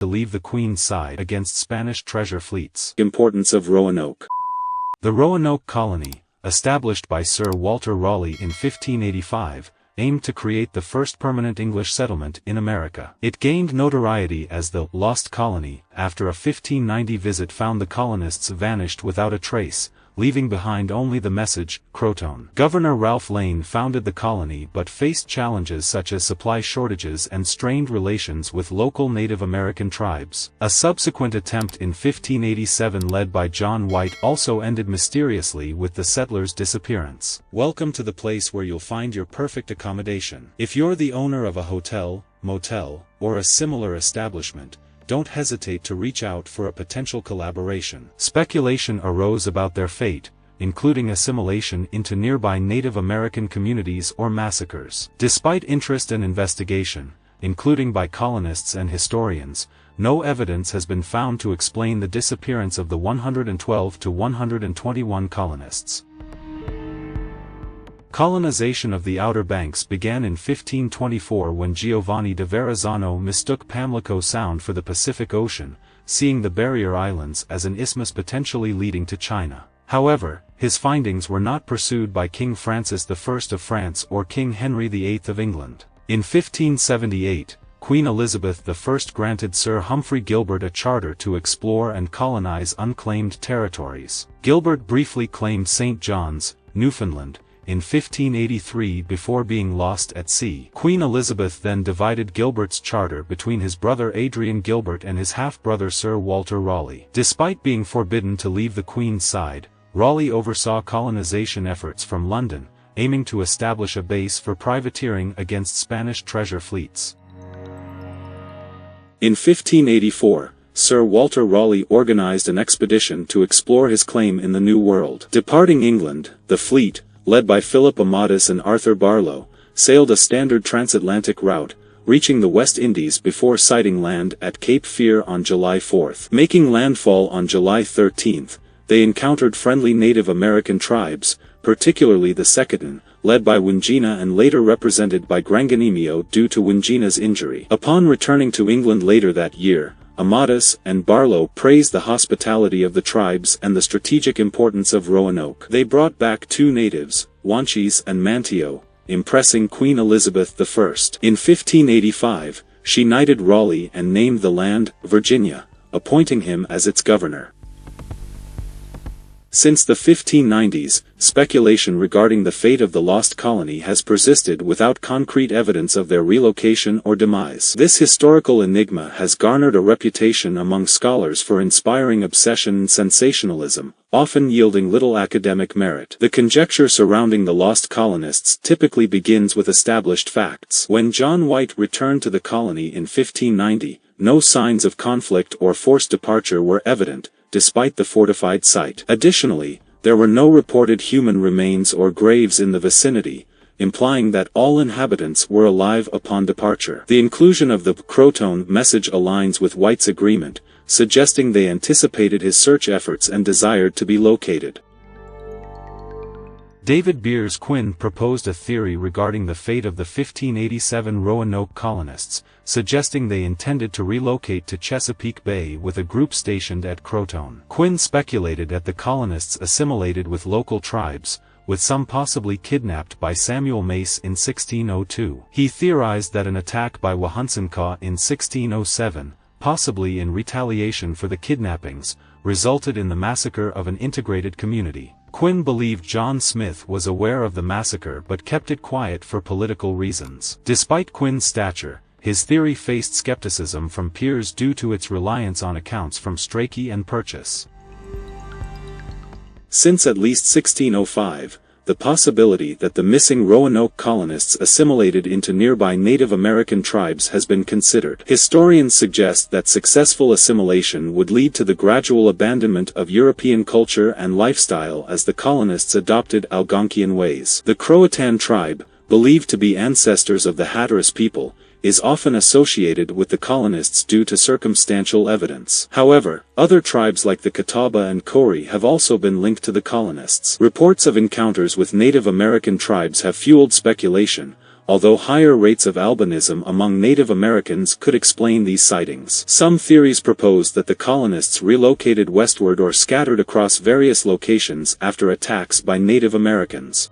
to leave the Queen's side against Spanish treasure fleets. Importance of Roanoke. The Roanoke colony, established by Sir Walter Raleigh in 1585, aimed to create the first permanent English settlement in America. It gained notoriety as the Lost Colony after a 1590 visit found the colonists vanished without a trace, leaving behind only the message, Croton. Governor Ralph Lane founded the colony but faced challenges such as supply shortages and strained relations with local Native American tribes. A subsequent attempt in 1587 led by John White also ended mysteriously with the settlers' disappearance. Welcome to the place where you'll find your perfect accommodation. If you're the owner of a hotel, motel, or a similar establishment, don't hesitate to reach out for a potential collaboration. Speculation arose about their fate, including assimilation into nearby Native American communities or massacres. Despite interest and investigation, including by colonists and historians, no evidence has been found to explain the disappearance of the 112 to 121 colonists. Colonization of the Outer Banks began in 1524 when Giovanni da Verrazzano mistook Pamlico Sound for the Pacific Ocean, seeing the barrier islands as an isthmus potentially leading to China. However, his findings were not pursued by King Francis I of France or King Henry VIII of England. In 1578, Queen Elizabeth I granted Sir Humphrey Gilbert a charter to explore and colonize unclaimed territories. Gilbert briefly claimed St. John's, Newfoundland, in 1583 before being lost at sea. Queen Elizabeth then divided Gilbert's charter between his brother Adrian Gilbert and his half-brother Sir Walter Raleigh. Despite being forbidden to leave the Queen's side, Raleigh oversaw colonization efforts from London, aiming to establish a base for privateering against Spanish treasure fleets. In 1584, Sir Walter Raleigh organized an expedition to explore his claim in the New World. Departing England, the fleet, led by Philip Amatus and Arthur Barlow, sailed a standard transatlantic route, reaching the West Indies before sighting land at Cape Fear on July 4. Making landfall on July 13, they encountered friendly Native American tribes, particularly the Secotans, led by Wingina and later represented by Granganimio due to Wingina's injury. Upon returning to England later that year, Amatus and Barlow praised the hospitality of the tribes and the strategic importance of Roanoke. They brought back two natives, Wanchese and Manteo, impressing Queen Elizabeth I. In 1585, she knighted Raleigh and named the land Virginia, appointing him as its governor. Since the 1590s, speculation regarding the fate of the lost colony has persisted without concrete evidence of their relocation or demise. This historical enigma has garnered a reputation among scholars for inspiring obsession and sensationalism, often yielding little academic merit. The conjecture surrounding the lost colonists typically begins with established facts. When John White returned to the colony in 1590, no signs of conflict or forced departure were evident, despite the fortified site. Additionally, there were no reported human remains or graves in the vicinity, implying that all inhabitants were alive upon departure. The inclusion of the Croton message aligns with White's agreement, suggesting they anticipated his search efforts and desired to be located. David Beers Quinn proposed a theory regarding the fate of the 1587 Roanoke colonists, suggesting they intended to relocate to Chesapeake Bay with a group stationed at Croton. Quinn speculated that the colonists assimilated with local tribes, with some possibly kidnapped by Samuel Mace in 1602. He theorized that an attack by Wahunsenkaw in 1607, possibly in retaliation for the kidnappings, resulted in the massacre of an integrated community. Quinn believed John Smith was aware of the massacre but kept it quiet for political reasons. Despite Quinn's stature, his theory faced skepticism from peers due to its reliance on accounts from Strachey and Purchas. Since at least 1605, the possibility that the missing Roanoke colonists assimilated into nearby Native American tribes has been considered. Historians suggest that successful assimilation would lead to the gradual abandonment of European culture and lifestyle as the colonists adopted Algonquian ways. The Croatan tribe, believed to be ancestors of the Hatteras people, is often associated with the colonists due to circumstantial evidence. However, other tribes like the Catawba and Cori have also been linked to the colonists. Reports of encounters with Native American tribes have fueled speculation, although higher rates of albinism among Native Americans could explain these sightings. Some theories propose that the colonists relocated westward or scattered across various locations after attacks by Native Americans.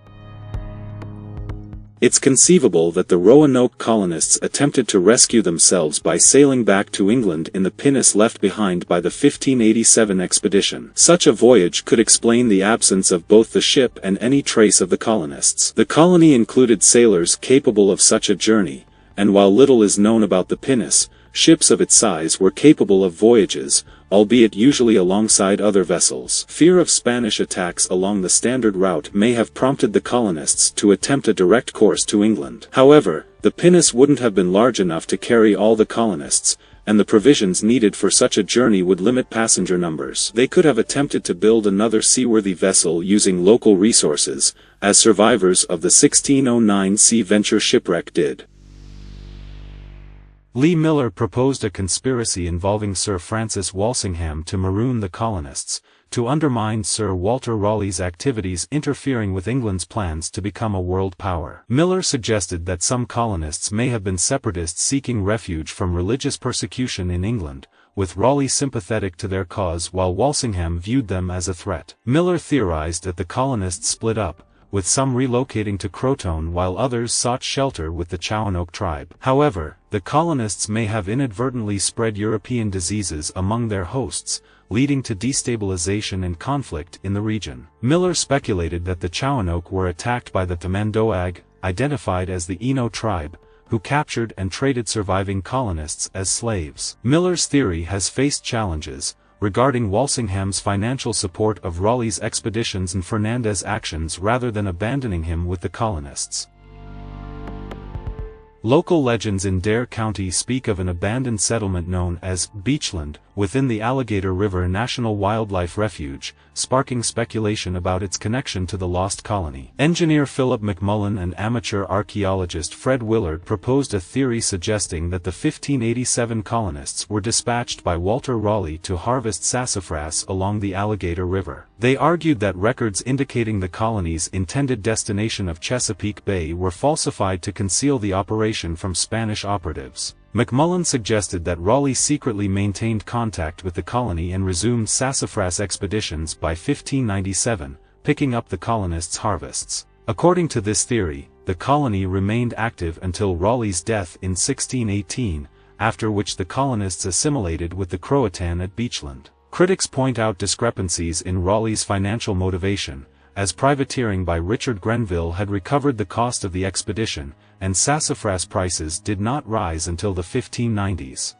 It's conceivable that the Roanoke colonists attempted to rescue themselves by sailing back to England in the pinnace left behind by the 1587 expedition. Such a voyage could explain the absence of both the ship and any trace of the colonists. The colony included sailors capable of such a journey, and while little is known about the pinnace, ships of its size were capable of voyages, albeit usually alongside other vessels. Fear of Spanish attacks along the standard route may have prompted the colonists to attempt a direct course to England. However, the pinnace wouldn't have been large enough to carry all the colonists, and the provisions needed for such a journey would limit passenger numbers. They could have attempted to build another seaworthy vessel using local resources, as survivors of the 1609 Sea Venture shipwreck did. Lee Miller proposed a conspiracy involving Sir Francis Walsingham to maroon the colonists, to undermine Sir Walter Raleigh's activities interfering with England's plans to become a world power. Miller suggested that some colonists may have been separatists seeking refuge from religious persecution in England, with Raleigh sympathetic to their cause while Walsingham viewed them as a threat. Miller theorized that the colonists split up, with some relocating to Crotone while others sought shelter with the Roanoke tribe. However, the colonists may have inadvertently spread European diseases among their hosts, leading to destabilization and conflict in the region. Miller speculated that the Roanoke were attacked by the Tamandoag, identified as the Eno tribe, who captured and traded surviving colonists as slaves. Miller's theory has faced challenges regarding Walsingham's financial support of Raleigh's expeditions and Fernandez's actions rather than abandoning him with the colonists. Local legends in Dare County speak of an abandoned settlement known as Beachland, within the Alligator River National Wildlife Refuge, sparking speculation about its connection to the lost colony. Engineer Philip McMullen and amateur archaeologist Fred Willard proposed a theory suggesting that the 1587 colonists were dispatched by Walter Raleigh to harvest sassafras along the Alligator River. They argued that records indicating the colony's intended destination of Chesapeake Bay were falsified to conceal the operation from Spanish operatives. McMullen suggested that Raleigh secretly maintained contact with the colony and resumed sassafras expeditions by 1597, picking up the colonists' harvests. According to this theory, the colony remained active until Raleigh's death in 1618, after which the colonists assimilated with the Croatan at Beachland. Critics point out discrepancies in Raleigh's financial motivation, as privateering by Richard Grenville had recovered the cost of the expedition, and sassafras prices did not rise until the 1590s.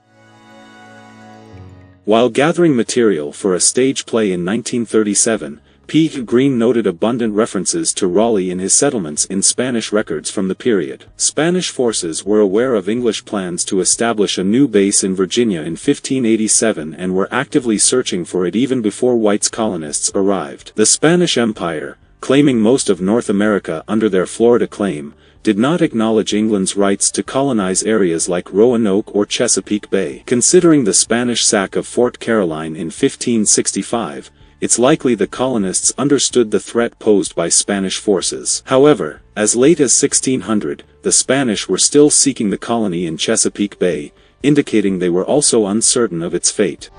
While gathering material for a stage play in 1937, P. Green noted abundant references to Raleigh in his settlements in Spanish records from the period. Spanish forces were aware of English plans to establish a new base in Virginia in 1587 and were actively searching for it even before White's colonists arrived. The Spanish Empire, claiming most of North America under their Florida claim, did not acknowledge England's rights to colonize areas like Roanoke or Chesapeake Bay. Considering the Spanish sack of Fort Caroline in 1565, it's likely the colonists understood the threat posed by Spanish forces. However, as late as 1600, the Spanish were still seeking the colony in Chesapeake Bay, indicating they were also uncertain of its fate.